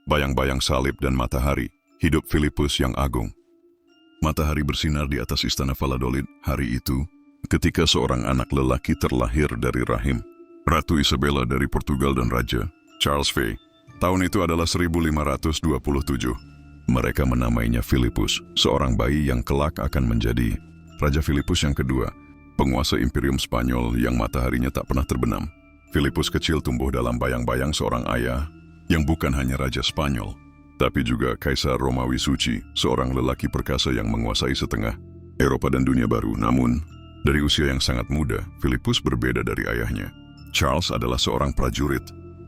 bayang-bayang salib dan matahari, hidup Filipus yang agung. Matahari bersinar di atas istana Valladolid hari itu, ketika seorang anak lelaki terlahir dari rahim Ratu Isabella dari Portugal dan Raja Charles V. Tahun itu adalah 1527. Mereka menamainya Filipus, seorang bayi yang kelak akan menjadi Raja Filipus yang kedua, penguasa Imperium Spanyol yang mataharinya tak pernah terbenam. Filipus kecil tumbuh dalam bayang-bayang seorang ayah yang bukan hanya Raja Spanyol, tapi juga Kaisar Romawi Suci, seorang lelaki perkasa yang menguasai setengah Eropa dan dunia baru. Namun, dari usia yang sangat muda, Filipus berbeda dari ayahnya. Charles adalah seorang prajurit,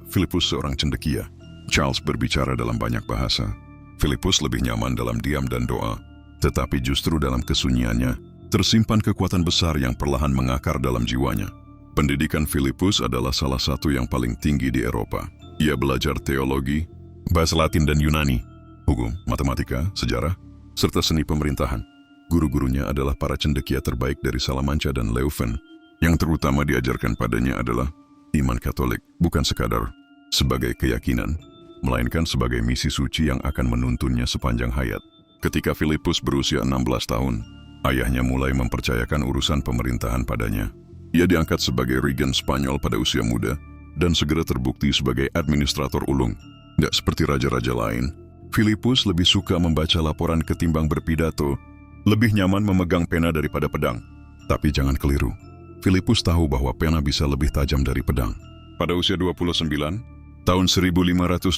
Filipus seorang cendekia. Charles berbicara dalam banyak bahasa. Filipus lebih nyaman dalam diam dan doa, tetapi justru dalam kesunyiannya tersimpan kekuatan besar yang perlahan mengakar dalam jiwanya. Pendidikan Filipus adalah salah satu yang paling tinggi di Eropa. Ia belajar teologi, bahasa Latin dan Yunani, hukum, matematika, sejarah, serta seni pemerintahan. Guru-gurunya adalah para cendekia terbaik dari Salamanca dan Leuven. Yang terutama diajarkan padanya adalah iman Katolik, bukan sekadar sebagai keyakinan, melainkan sebagai misi suci yang akan menuntunnya sepanjang hayat. Ketika Filipus berusia 16 tahun, ayahnya mulai mempercayakan urusan pemerintahan padanya. Ia diangkat sebagai Regen Spanyol pada usia muda dan segera terbukti sebagai administrator ulung. Tidak seperti raja-raja lain, Filipus lebih suka membaca laporan ketimbang berpidato, lebih nyaman memegang pena daripada pedang. Tapi jangan keliru, Filipus tahu bahwa pena bisa lebih tajam dari pedang. Pada usia 29, tahun 1556,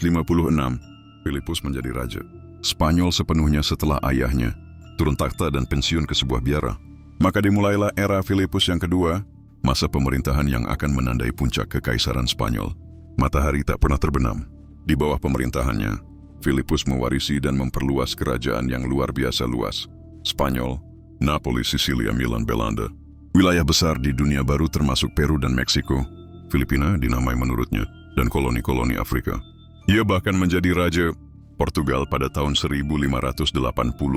Filipus menjadi raja Spanyol sepenuhnya setelah ayahnya turun takhta dan pensiun ke sebuah biara. Maka dimulailah era Filipus yang kedua, masa pemerintahan yang akan menandai puncak kekaisaran Spanyol. Matahari tak pernah terbenam. Di bawah pemerintahannya, Filipus mewarisi dan memperluas kerajaan yang luar biasa luas. Spanyol, Napoli, Sisilia, Milan, Belanda, wilayah besar di dunia baru termasuk Peru dan Meksiko, Filipina dinamai menurutnya, dan koloni-koloni Afrika. Ia bahkan menjadi raja Portugal pada tahun 1580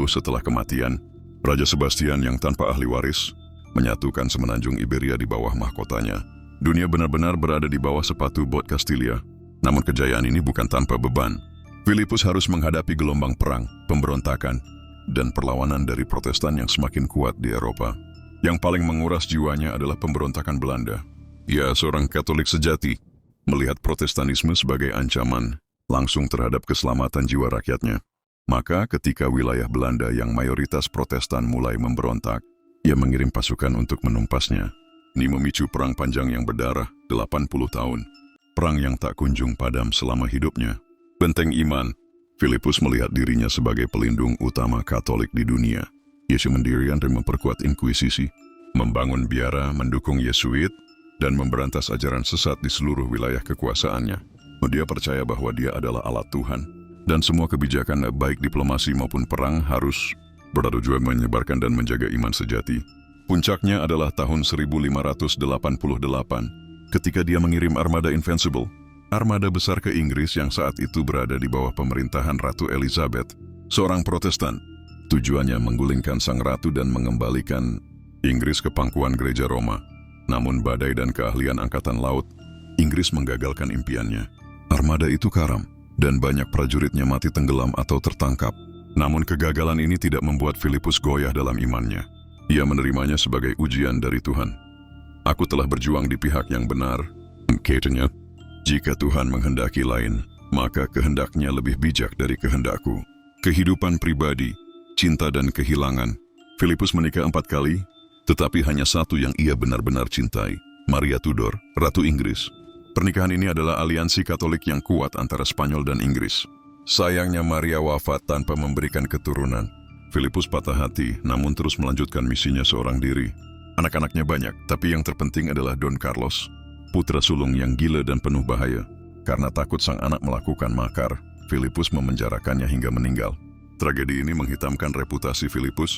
setelah kematian Raja Sebastian yang tanpa ahli waris, menyatukan semenanjung Iberia di bawah mahkotanya. Dunia benar-benar berada di bawah sepatu bot Castilia. Namun kejayaan ini bukan tanpa beban. Filipus harus menghadapi gelombang perang, pemberontakan, dan perlawanan dari Protestan yang semakin kuat di Eropa. Yang paling menguras jiwanya adalah pemberontakan Belanda. Ia seorang Katolik sejati, melihat Protestanisme sebagai ancaman langsung terhadap keselamatan jiwa rakyatnya. Maka ketika wilayah Belanda yang mayoritas Protestan mulai memberontak, ia mengirim pasukan untuk menumpasnya. Ini memicu perang panjang yang berdarah 80 tahun. Perang yang tak kunjung padam selama hidupnya. Benteng iman, Filipus melihat dirinya sebagai pelindung utama Katolik di dunia. Yesus mendirikan dan memperkuat inkuisisi, membangun biara, mendukung Yesuit, dan memberantas ajaran sesat di seluruh wilayah kekuasaannya. Dia percaya bahwa dia adalah alat Tuhan, dan semua kebijakan baik diplomasi maupun perang harus bertujuan menyebarkan dan menjaga iman sejati. Puncaknya adalah tahun 1588, ketika dia mengirim armada Invincible, armada besar ke Inggris yang saat itu berada di bawah pemerintahan Ratu Elizabeth, seorang Protestan. Tujuannya menggulingkan sang ratu dan mengembalikan Inggris ke pangkuan gereja Roma. Namun badai dan keahlian angkatan laut, Inggris menggagalkan impiannya. Armada itu karam, dan banyak prajuritnya mati tenggelam atau tertangkap. Namun kegagalan ini tidak membuat Filipus goyah dalam imannya. Ia menerimanya sebagai ujian dari Tuhan. Aku telah berjuang di pihak yang benar, katanya. Jika Tuhan menghendaki lain, maka kehendaknya lebih bijak dari kehendakku. Kehidupan pribadi, cinta dan kehilangan. Filipus menikah 4 kali, tetapi hanya satu yang ia benar-benar cintai, Maria Tudor, Ratu Inggris. Pernikahan ini adalah aliansi Katolik yang kuat antara Spanyol dan Inggris. Sayangnya Maria wafat tanpa memberikan keturunan. Filipus patah hati, namun terus melanjutkan misinya seorang diri. Anak-anaknya banyak, tapi yang terpenting adalah Don Carlos, putra sulung yang gila dan penuh bahaya. Karena takut sang anak melakukan makar, Filipus memenjarakannya hingga meninggal. Tragedi ini menghitamkan reputasi Filipus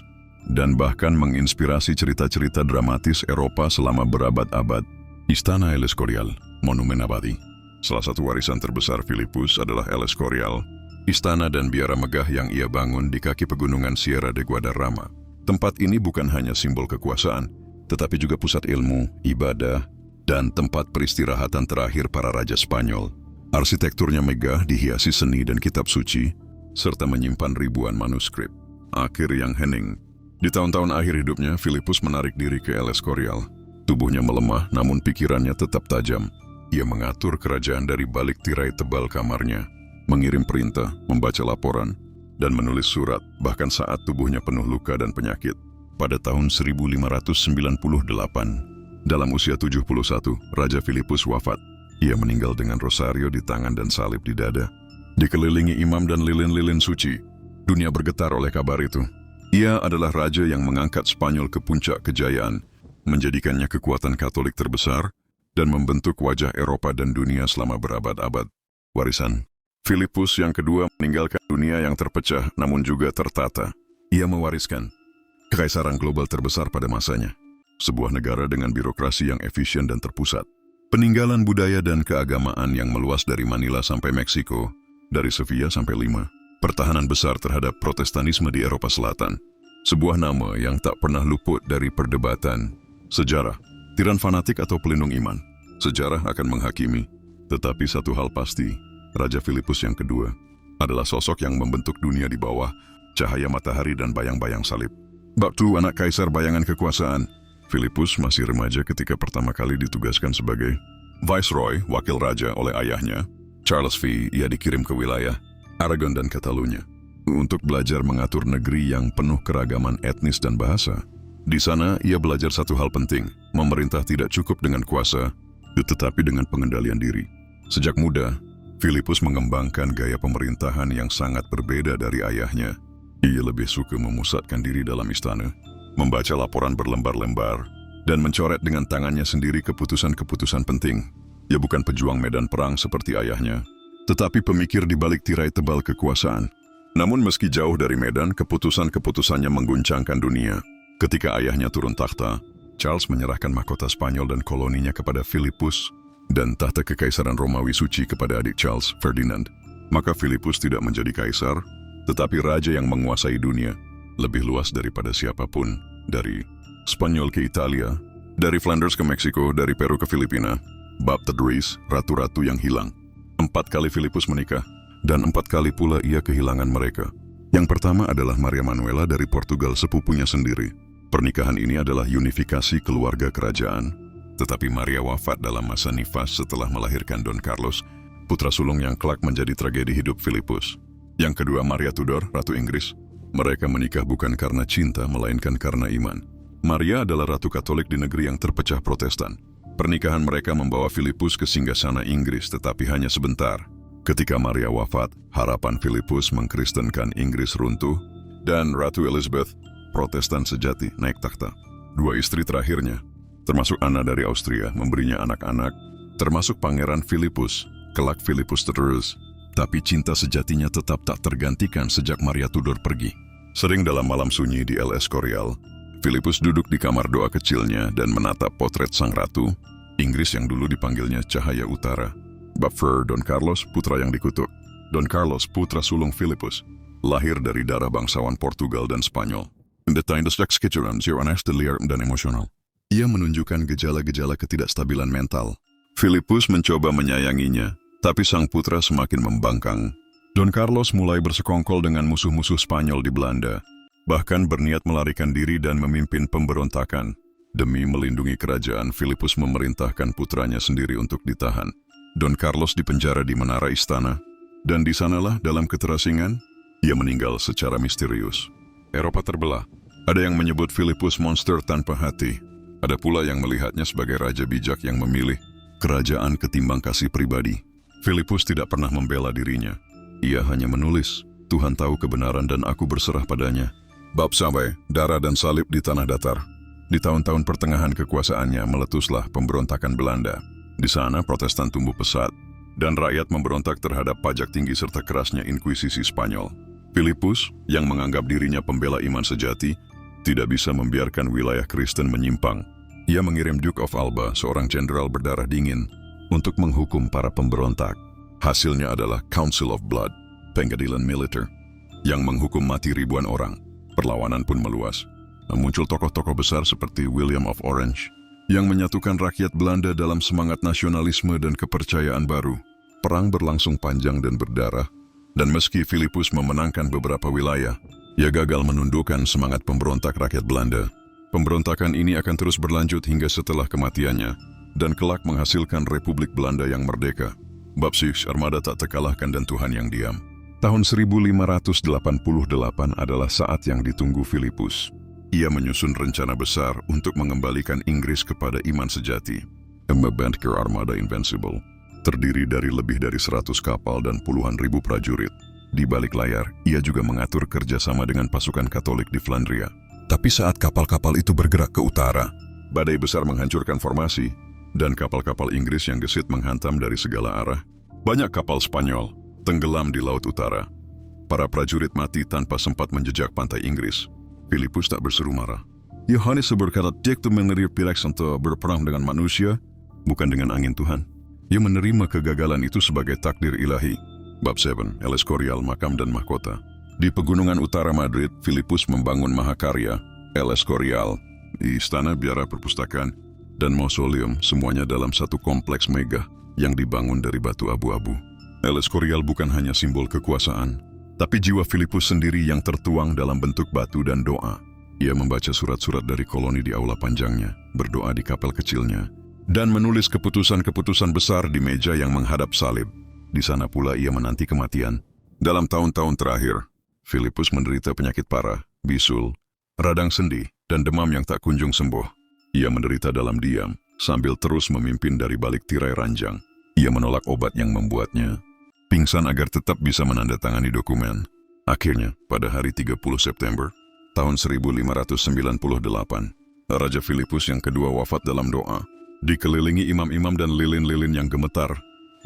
dan bahkan menginspirasi cerita-cerita dramatis Eropa selama berabad-abad. Istana El Escorial, monumen abadi. Salah satu warisan terbesar Filipus adalah El Escorial, istana dan biara megah yang ia bangun di kaki pegunungan Sierra de Guadarrama. Tempat ini bukan hanya simbol kekuasaan, tetapi juga pusat ilmu, ibadah, dan tempat peristirahatan terakhir para raja Spanyol. Arsitekturnya megah dihiasi seni dan kitab suci, serta menyimpan ribuan manuskrip. Akhir yang hening. Di tahun-tahun akhir hidupnya, Filipus menarik diri ke El Escorial. Tubuhnya melemah, namun pikirannya tetap tajam. Ia mengatur kerajaan dari balik tirai tebal kamarnya, mengirim perintah, membaca laporan, dan menulis surat, bahkan saat tubuhnya penuh luka dan penyakit. Pada tahun 1598, dalam usia 71, Raja Filipus wafat. Ia meninggal dengan rosario di tangan dan salib di dada. Dikelilingi imam dan lilin-lilin suci, dunia bergetar oleh kabar itu. Ia adalah raja yang mengangkat Spanyol ke puncak kejayaan, menjadikannya kekuatan Katolik terbesar, dan membentuk wajah Eropa dan dunia selama berabad-abad. Warisan Filipus yang kedua meninggalkan dunia yang terpecah namun juga tertata. Ia mewariskan kekaisaran global terbesar pada masanya, sebuah negara dengan birokrasi yang efisien dan terpusat. Peninggalan budaya dan keagamaan yang meluas dari Manila sampai Meksiko, dari Sevilla sampai Lima. Pertahanan besar terhadap Protestanisme di Eropa Selatan. Sebuah nama yang tak pernah luput dari perdebatan. Sejarah, tiran fanatik atau pelindung iman. Sejarah akan menghakimi. Tetapi satu hal pasti, Raja Filipus yang kedua adalah sosok yang membentuk dunia di bawah cahaya matahari dan bayang-bayang salib. Bab 2, anak kaisar bayangan kekuasaan. Filipus masih remaja ketika pertama kali ditugaskan sebagai Viceroy, wakil raja oleh ayahnya, Charles V. Ia dikirim ke wilayah Aragon dan Catalunya untuk belajar mengatur negeri yang penuh keragaman etnis dan bahasa. Di sana, ia belajar satu hal penting, memerintah tidak cukup dengan kuasa, tetapi dengan pengendalian diri. Sejak muda, Filipus mengembangkan gaya pemerintahan yang sangat berbeda dari ayahnya. Ia lebih suka memusatkan diri dalam istana, membaca laporan berlembar-lembar, dan mencoret dengan tangannya sendiri keputusan-keputusan penting. Ia bukan pejuang medan perang seperti ayahnya, tetapi pemikir di balik tirai tebal kekuasaan. Namun meski jauh dari medan, keputusan-keputusannya mengguncangkan dunia. Ketika ayahnya turun takhta, Charles menyerahkan mahkota Spanyol dan koloninya kepada Filipus, dan tahta kekaisaran Romawi suci kepada adik Charles, Ferdinand. Maka Filipus tidak menjadi kaisar, tetapi raja yang menguasai dunia, lebih luas daripada siapapun, dari Spanyol ke Italia, dari Flanders ke Meksiko, dari Peru ke Filipina. Bab tertulis, ratu-ratu yang hilang. 4 kali Filipus menikah, dan 4 kali pula ia kehilangan mereka. Yang pertama adalah Maria Manuela dari Portugal, sepupunya sendiri. Pernikahan ini adalah unifikasi keluarga kerajaan, tetapi Maria wafat dalam masa nifas setelah melahirkan Don Carlos, putra sulung yang kelak menjadi tragedi hidup Filipus. Yang kedua, Maria Tudor, Ratu Inggris. Mereka menikah bukan karena cinta, melainkan karena iman. Maria adalah ratu Katolik di negeri yang terpecah Protestan. Pernikahan mereka membawa Filipus ke singgasana Inggris, tetapi hanya sebentar. Ketika Maria wafat, harapan Filipus mengkristenkan Inggris runtuh, dan Ratu Elizabeth, Protestan sejati, naik takhta. 2 istri terakhirnya, termasuk Anna dari Austria, memberinya anak-anak, termasuk Pangeran Filipus, kelak Filipus terus. Tapi cinta sejatinya tetap tak tergantikan sejak Maria Tudor pergi. Sering dalam malam sunyi di El Escorial, Filipus duduk di kamar doa kecilnya dan menatap potret sang ratu, Inggris yang dulu dipanggilnya Cahaya Utara. Bab 4, Don Carlos, putra yang dikutuk. Don Carlos, putra sulung Filipus, lahir dari darah bangsawan Portugal dan Spanyol. Detaindes kecurangan, liar dan emosional. Ia menunjukkan gejala-gejala ketidakstabilan mental. Filipus mencoba menyayanginya, tapi sang putra semakin membangkang. Don Carlos mulai bersekongkol dengan musuh-musuh Spanyol di Belanda, bahkan berniat melarikan diri dan memimpin pemberontakan. Demi melindungi kerajaan, Filipus memerintahkan putranya sendiri untuk ditahan. Don Carlos dipenjara di menara istana, dan di sanalah dalam keterasingan, ia meninggal secara misterius. Eropa terbelah. Ada yang menyebut Filipus monster tanpa hati. Ada pula yang melihatnya sebagai raja bijak yang memilih kerajaan ketimbang kasih pribadi. Filipus tidak pernah membela dirinya. Ia hanya menulis, Tuhan tahu kebenaran dan aku berserah padanya. Bab sampai, darah dan salib di tanah datar. Di tahun-tahun pertengahan kekuasaannya meletuslah pemberontakan Belanda. Di sana Protestan tumbuh pesat, dan rakyat memberontak terhadap pajak tinggi serta kerasnya inkuisisi Spanyol. Filipus, yang menganggap dirinya pembela iman sejati, tidak bisa membiarkan wilayah Kristen menyimpang. Ia mengirim Duke of Alba, seorang jenderal berdarah dingin, untuk menghukum para pemberontak. Hasilnya adalah Council of Blood, pengadilan militer, yang menghukum mati ribuan orang. Perlawanan pun meluas. Muncul tokoh-tokoh besar seperti William of Orange, yang menyatukan rakyat Belanda dalam semangat nasionalisme dan kepercayaan baru. Perang berlangsung panjang dan berdarah, dan meski Filipus memenangkan beberapa wilayah, ia gagal menundukkan semangat pemberontak rakyat Belanda. Pemberontakan ini akan terus berlanjut hingga setelah kematiannya, dan kelak menghasilkan Republik Belanda yang merdeka. Bab 6, Armada tak terkalahkan dan Tuhan yang diam. Tahun 1588 adalah saat yang ditunggu Filipus. Ia menyusun rencana besar untuk mengembalikan Inggris kepada iman sejati. Membentuk Armada Invincible, terdiri dari lebih dari 100 kapal dan puluhan ribu prajurit. Di balik layar, ia juga mengatur kerjasama dengan pasukan Katolik di Flandria. Tapi saat kapal-kapal itu bergerak ke utara, badai besar menghancurkan formasi, dan kapal-kapal Inggris yang gesit menghantam dari segala arah. Banyak kapal Spanyol tenggelam di Laut Utara. Para prajurit mati tanpa sempat menjejak pantai Inggris. Filipus tak berseru marah. Yohanes berkata, "Dia itu mengerir Piraeus untuk berperang dengan manusia, bukan dengan angin Tuhan." Ia menerima kegagalan itu sebagai takdir ilahi. Bab 7, El Escorial, Makam dan Mahkota. Di pegunungan utara Madrid, Filipus membangun mahakarya, El Escorial, di istana biara perpustakaan, dan mausoleum, semuanya dalam satu kompleks megah yang dibangun dari batu abu-abu. El Escorial bukan hanya simbol kekuasaan, tapi jiwa Filipus sendiri yang tertuang dalam bentuk batu dan doa. Ia membaca surat-surat dari koloni di aula panjangnya, berdoa di kapel kecilnya, dan menulis keputusan-keputusan besar di meja yang menghadap salib. Di sana pula ia menanti kematian. Dalam tahun-tahun terakhir, Filipus menderita penyakit parah, bisul, radang sendi, dan demam yang tak kunjung sembuh. Ia menderita dalam diam, sambil terus memimpin dari balik tirai ranjang. Ia menolak obat yang membuatnya pingsan agar tetap bisa menandatangani dokumen. Akhirnya, pada hari 30 September, tahun 1598, Raja Filipus yang kedua wafat dalam doa. Dikelilingi imam-imam dan lilin-lilin yang gemetar,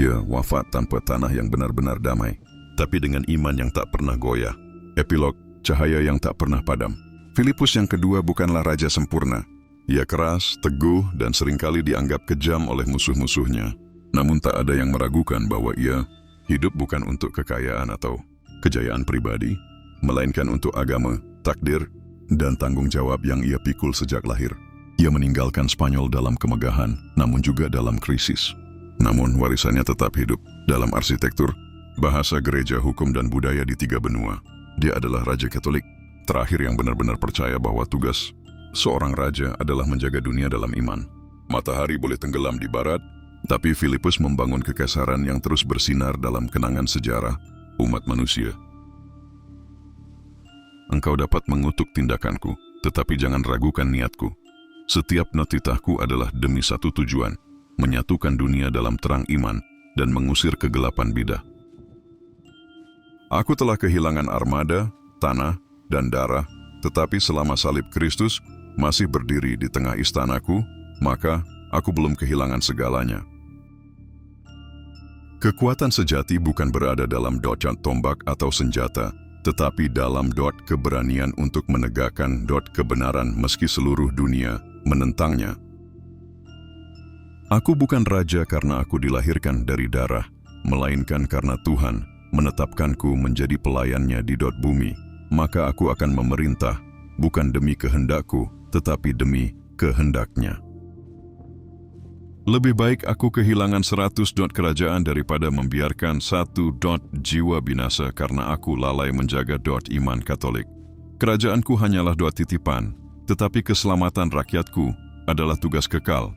ia wafat tanpa tanah yang benar-benar damai, tapi dengan iman yang tak pernah goyah. Epilog, cahaya yang tak pernah padam. Filipus yang kedua bukanlah raja sempurna. Ia keras, teguh, dan seringkali dianggap kejam oleh musuh-musuhnya. Namun tak ada yang meragukan bahwa ia hidup bukan untuk kekayaan atau kejayaan pribadi, melainkan untuk agama, takdir, dan tanggung jawab yang ia pikul sejak lahir. Ia meninggalkan Spanyol dalam kemegahan, namun juga dalam krisis. Namun warisannya tetap hidup dalam arsitektur, bahasa gereja, hukum, dan budaya di 3 benua. Dia adalah Raja Katolik terakhir yang benar-benar percaya bahwa tugas seorang raja adalah menjaga dunia dalam iman. Matahari boleh tenggelam di barat, tapi Filipus membangun kekaisaran yang terus bersinar dalam kenangan sejarah umat manusia. Engkau dapat mengutuk tindakanku, tetapi jangan ragukan niatku. Setiap titahku adalah demi satu tujuan, menyatukan dunia dalam terang iman dan mengusir kegelapan bidah. Aku telah kehilangan armada, tanah, dan darah, tetapi selama salib Kristus masih berdiri di tengah istanaku, maka aku belum kehilangan segalanya. Kekuatan sejati bukan berada dalam tombak atau senjata, tetapi dalam keberanian untuk menegakkan kebenaran meski seluruh dunia menentangnya. Aku bukan raja karena aku dilahirkan dari darah, melainkan karena Tuhan menetapkanku menjadi pelayannya di bumi. Maka aku akan memerintah, bukan demi kehendakku, tetapi demi kehendaknya. Lebih baik aku kehilangan 100 kerajaan daripada membiarkan 1 jiwa binasa karena aku lalai menjaga iman Katolik. Kerajaanku hanyalah titipan, tetapi keselamatan rakyatku adalah tugas kekal.